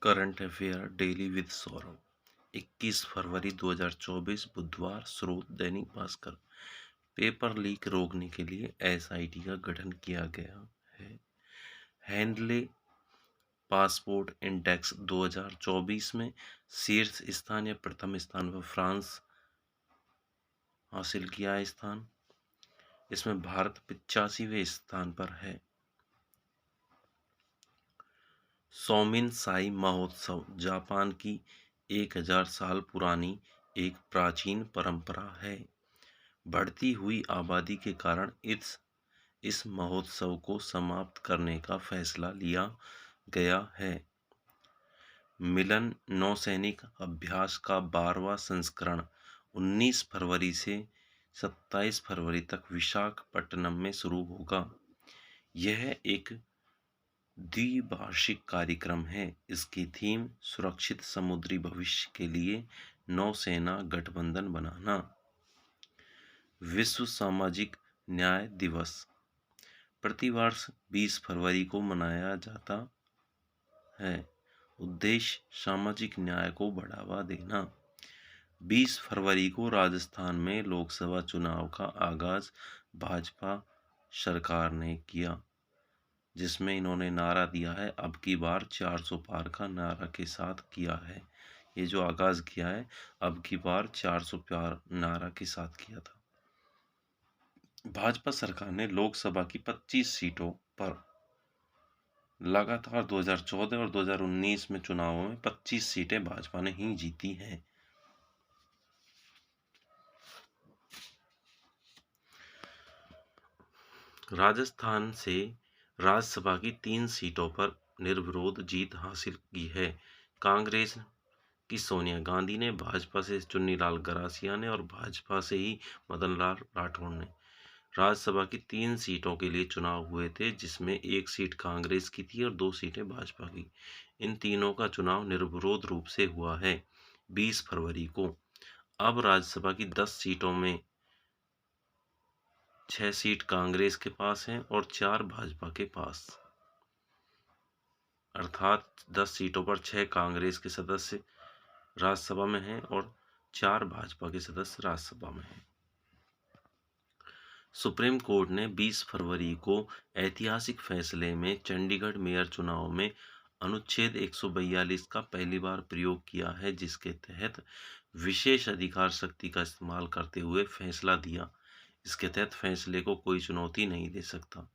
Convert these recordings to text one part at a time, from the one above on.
Current affair daily with Saurabh. 21 फरवरी 2024 बुधवार। स्रोत Dainik Bhaskar. Paper leak रोकने के लिए एसआईटी का गठन किया गया है। हैंडले पासपोर्ट इंडेक्स 2024 में शीर्ष स्थान या प्रथम स्थान पर फ्रांस हासिल किया है स्थान। इसमें भारत 85वें स्थान पर है। सोमिन साई महोत्सव जापान की 1000 साल पुरानी एक प्राचीन परंपरा है। बढ़ती हुई आबादी के कारण इस महोत्सव को समाप्त करने का फैसला लिया गया है। मिलन नौसैनिक अभ्यास का 12वां संस्करण 19 फरवरी से 27 फरवरी तक विशाखापट्टनम में शुरू होगा। यह एक द्विवार्षिक कार्यक्रम है। इसकी थीम सुरक्षित समुद्री भविष्य के लिए नौसेना गठबंधन बनाना। विश्व सामाजिक न्याय दिवस प्रतिवर्ष 20 फरवरी को मनाया जाता है। उद्देश्य सामाजिक न्याय को बढ़ावा देना। 20 फरवरी को राजस्थान में लोकसभा चुनाव का आगाज भाजपा सरकार ने किया, जिसमें इन्होंने नारा दिया है अब की बार 400 पार का नारा के साथ किया है। ये जो आगाज किया है अब की बार 400 पार नारा के साथ किया था। भाजपा सरकार ने लोकसभा की 25 सीटों पर लगातार 2014 और 2019 में चुनावों में 25 सीटें भाजपा ने ही जीती हैं। राजस्थान से राज्यसभा की 3 सीटों पर निर्विरोध जीत हासिल की है। कांग्रेस की सोनिया गांधी ने, भाजपा से चुन्नीलाल गरासिया ने और भाजपा से ही मदन लाल राठौड़ ने। राज्यसभा की 3 सीटों के लिए चुनाव हुए थे, जिसमें 1 सीट कांग्रेस की थी और 2 सीटें भाजपा की। इन तीनों का चुनाव निर्विरोध रूप से हुआ है 20 फरवरी को। अब राज्यसभा की 10 सीटों में 6 सीट कांग्रेस के पास हैं और 4 भाजपा के पास। अर्थात 10 सीटों पर 6 कांग्रेस के सदस्य राज्यसभा में हैं और 4 भाजपा के सदस्य राज्यसभा में हैं। सुप्रीम कोर्ट ने 20 फरवरी को ऐतिहासिक फैसले में चंडीगढ़ मेयर चुनाव में अनुच्छेद 142 का पहली बार प्रयोग किया है, जिसके तहत विशेष अधिकार शक्ति का इस्तेमाल करते हुए फैसला दिया। इसके तहत फैसले को कोई चुनौती नहीं दे सकता।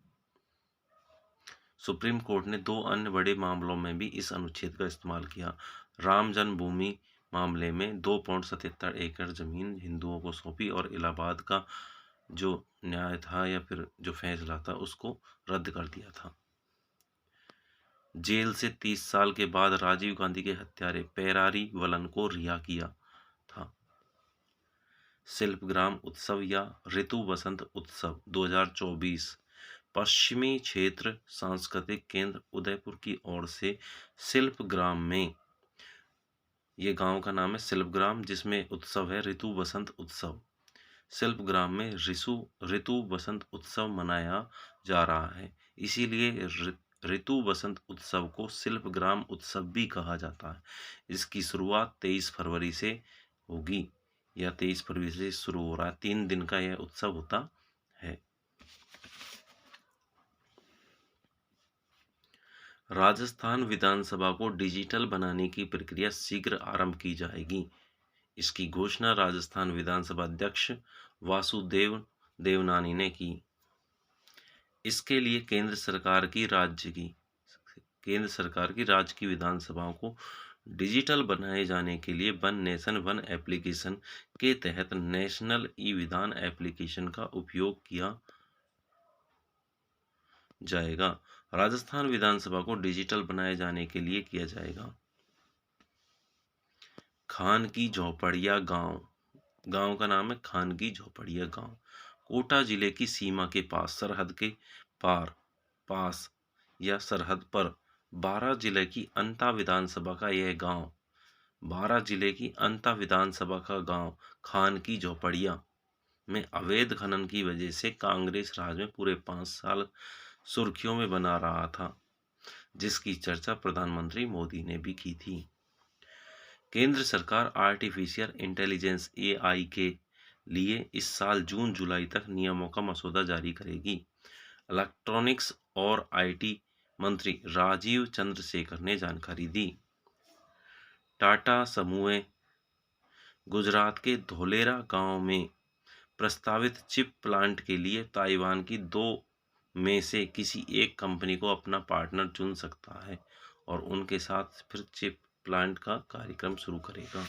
सुप्रीम कोर्ट ने 2 अन्य बड़े मामलों में भी इस अनुच्छेद का इस्तेमाल किया। राम जन्मभूमि मामले में 2.77 एकड़ जमीन हिंदुओं को सौंपी और इलाहाबाद का जो न्याय था या फिर जो फैसला था उसको रद्द कर दिया था। जेल से 30 साल के बाद राजीव गांधी के हत्यारे पेरारी वलन को रिहा किया था। शिल्पग्राम उत्सव या ऋतु बसंत उत्सव 2024 पश्चिमी क्षेत्र सांस्कृतिक केंद्र उदयपुर की ओर से शिल्पग्राम में, ये गांव का नाम है शिल्पग्राम, जिसमें उत्सव है ऋतु बसंत उत्सव। शिल्पग्राम में ऋतु बसंत उत्सव मनाया जा रहा है, इसीलिए ऋतु बसंत उत्सव को शिल्पग्राम उत्सव भी कहा जाता है। इसकी शुरुआत 23 फरवरी से होगी या 23 फरवरी से शुरू हो रहा है। 3 दिन का यह उत्सव होता है। राजस्थान विधानसभा को डिजिटल बनाने की प्रक्रिया शीघ्र आरंभ की जाएगी। इसकी घोषणा राजस्थान विधानसभा अध्यक्ष वासुदेव देवनानी ने की। इसके लिए केंद्र सरकार की राज्य की विधानसभाओं को डिजिटल बनाए जाने के लिए वन नेशन वन एप्लीकेशन के तहत नेशनल ई विधान एप्लीकेशन का उपयोग किया जाएगा। राजस्थान विधानसभा को डिजिटल बनाए जाने के लिए किया जाएगा। खान की झोपड़िया गांव का नाम है खान की झोपड़िया गांव। कोटा जिले की सीमा के पास, सरहद के पास या सरहद पर 12 जिले की अंता विधानसभा का यह गांव 12 जिले की अंता विधानसभा का गांव खान की झोपड़िया में अवैध खनन की वजह से कांग्रेस राज में पूरे 5 साल सुर्खियों में बना रहा था। जिसकी चर्चा प्रधानमंत्री मोदी ने भी की थी। केंद्र सरकार आर्टिफिशियल इंटेलिजेंस AI के लिए इस साल जून जुलाई तक नियमों का मसौदा जारी करेगी। इलेक्ट्रॉनिक्स और IT मंत्री राजीव चंद्रशेखर ने जानकारी दी। टाटा समूह गुजरात के धोलेरा गांव में प्रस्तावित चिप प्लांट के लिए ताइवान की 2 में से किसी एक कंपनी को अपना पार्टनर चुन सकता है और उनके साथ फिर चिप प्लांट का कार्यक्रम शुरू करेगा।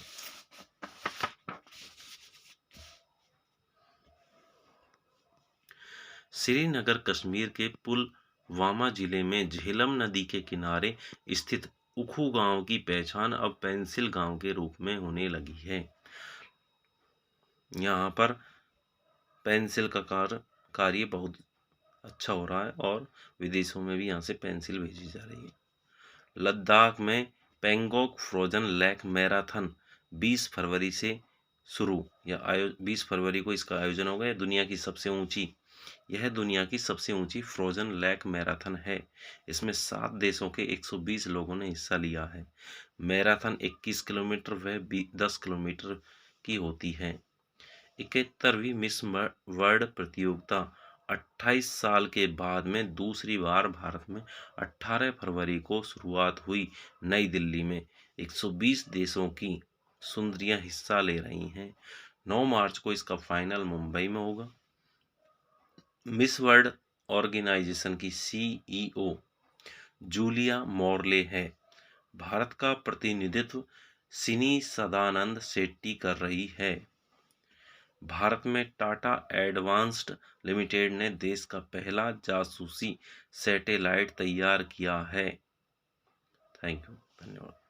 श्रीनगर कश्मीर के पुलवामा जिले में झेलम नदी के किनारे स्थित उखू गांव की पहचान अब पेंसिल गांव के रूप में होने लगी है। यहाँ पर पेंसिल का कार्य बहुत अच्छा हो रहा है और विदेशों में भी यहाँ से पेंसिल भेजी जा रही है। लद्दाख में पेंगोंग फ्रोजन लेक मैराथन 20 फरवरी से शुरू 20 फरवरी को इसका आयोजन होगा। यह दुनिया की सबसे ऊंची फ्रोजन लेक मैराथन है। इसमें 7 देशों के 120 लोगों ने हिस्सा लिया है। मैराथन 21 किलोमीटर व 10 किलोमीटर की होती है। 71वीं मिस वर्ल्ड प्रतियोगिता 28 साल के बाद में दूसरी बार भारत में 18 फरवरी को शुरुआत हुई। नई दिल्ली में 120 देशों की सुंदरियां हिस्सा ले रही हैं। 9 मार्च को इसका फाइनल मुंबई में होगा। मिस वर्ल्ड ऑर्गेनाइजेशन की CEO जूलिया मॉर्ले है। भारत का प्रतिनिधित्व सिनी सदानंद शेट्टी कर रही है। भारत में टाटा एडवांस्ड लिमिटेड ने देश का पहला जासूसी सैटेलाइट तैयार किया है। थैंक यू, धन्यवाद।